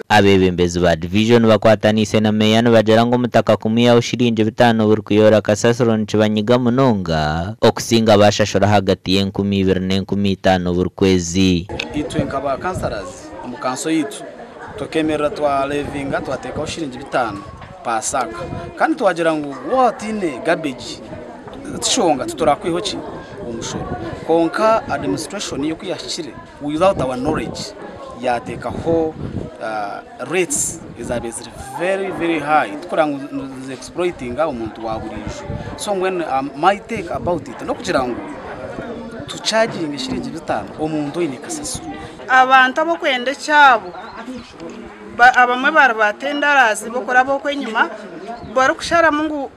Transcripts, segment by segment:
abebembezi ba division bakwatanise na meya nibagera ngo mutaka kumiya ushirinje bitano buri kuyora kasasiro nchibanyiga munonga okusinga bashashora hagati y'enkumi 2 n'enkumi 5 buri kwezi. Itwe nkaba kansarazi mu kanso yitu tukemera twa levinga twateka ushirinje bitano pasaka kandi twagira ngo watine garbage tshonga tutorakwiho ki umushoro konka administration yo kuyashire without our knowledge yateka ho rates is very high tukuranga exploiting umuntu waburijo. So when my take about it no kugira ngo to charging shirinje bitano umuntu ine kasasu abantu abo kwende cyabo abamwe barabatendarazi bokora bo kwenyuma bari kushara mungu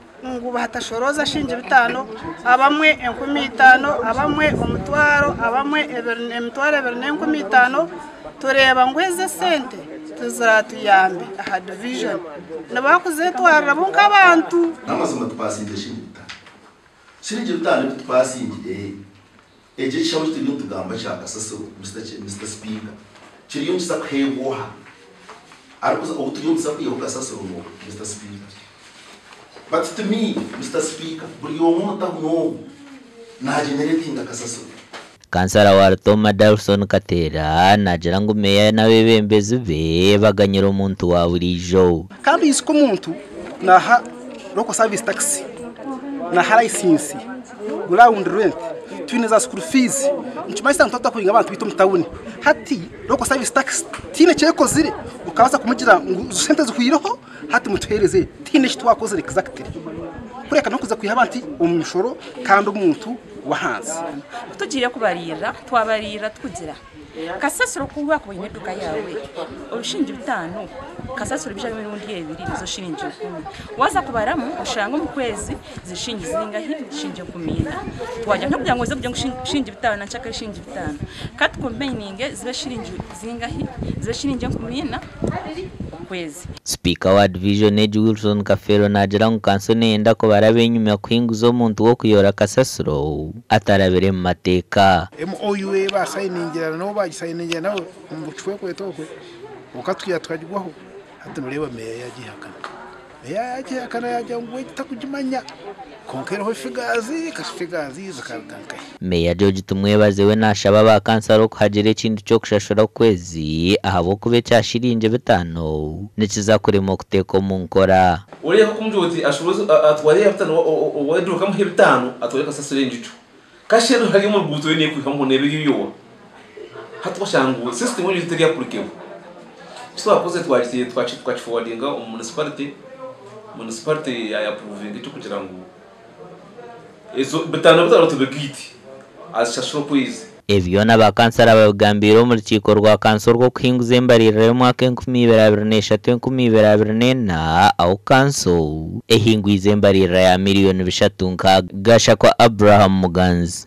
bahatashoroza shinje bitano abamwe 15 abamwe umutwaro abamwe emitwaro 15 tureba ngweze sente tuzaratuyambe aha division nabakuze twara bunka abantu amazima twasinje shinje bitano twasinje eje shawo turi tugamba cyaka saso Mr. Speaker kiri yumsa kweboha ariko turi yumsa kwiyoka saso Mr. Speaker. But to me, Mr. Speaker, buri omuntu no na generating akasaso. Kansara wa Toma Dalson Katera nagira ngo meya n'abebembezi be baganyira umuntu wa burijo. Kandi isiko umuntu naha local service tax na license ground rent twineza school fees nchimasa mtoto kuinga abantu bito mtawuni hati local service tax tine cheko zire ukabaza kumugira sente zikuyiroho hati mutuhereze tine kitwakoze exactly kureka no kuza kuyihabanti umushoro kandi umuntu wahanze tugiye kubarira twabarira tukugira kasasiro kuba ku imeduka yawe ubishinje bitano kasasiro bijanye n'undi yebiri nizo shinje 10 waza kubaramo ushanga mu kwezi zishinje zinga hishinje kumina twajya nko kugira ngo zo shinje bitano na nshaka shinje bitano kat combining zibe shinje zinga zibe shinje kumina kwezi. Speaker wa division Edge Wilson Kafero nagira ngo kansone yenda ko barabenyuma kwinguzo umuntu wo kuyora kasasiro atarabere mu mateka MOU basayiningirana no bagisayiningira nawe umbucwe kwetokwe ukatwiya twajwaho hati mureba meya yagihakana yajya ngo itakujimanya konkereho figazi zakaganka. Meya George tumwebaze we nashaba ba kansaro kuhagera ikintu cyo kushashora kwezi ahabo kube cyashirinje bitano nikizakuremo kuteko mu nkora uriye ko kumbyuti ashoboza atwariye bitano waduka mu bitano atware kasasire injico kashero hari mu rwuto ne kwihambo nebe yiyo hatwashangu system yo yitege apurikeho so akoze twagiye forwardinga municipality ya approving cyo kugira ngo ezo bitano tubegiti ashashoro kwezi Evyo n'abakansara bagambira mu rukiko rwa kansoro rwo kwinguza imbarira mu mwaka 2023 aho kanso ehingwize imbarira ya miliyoni 3 gasha kwa Abraham Muganzi.